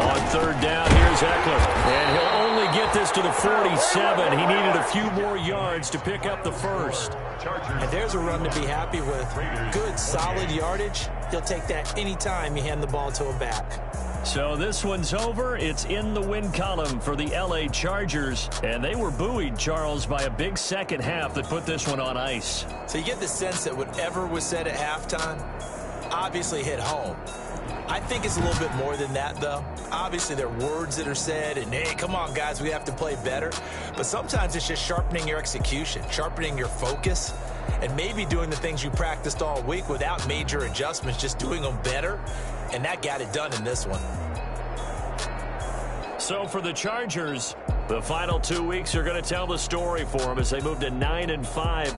On 3rd down, here's Eckler. And he'll only get this to the 47. He needed a few more yards to pick up the first. And there's a run to be happy with. Good, solid yardage. He'll take that anytime you hand the ball to him back. So this one's over. It's in the win column for the L.A. Chargers. And they were buoyed, Charles, by a big second half that put this one on ice. So you get the sense that whatever was said at halftime obviously hit home. I think it's a little bit more than that, though. Obviously, there are words that are said, and, hey, come on, guys, we have to play better. But sometimes it's just sharpening your execution, sharpening your focus, and maybe doing the things you practiced all week without major adjustments, just doing them better. and that got it done in this one. So for the Chargers, the final 2 weeks are going to tell the story for them as they move to 9-5.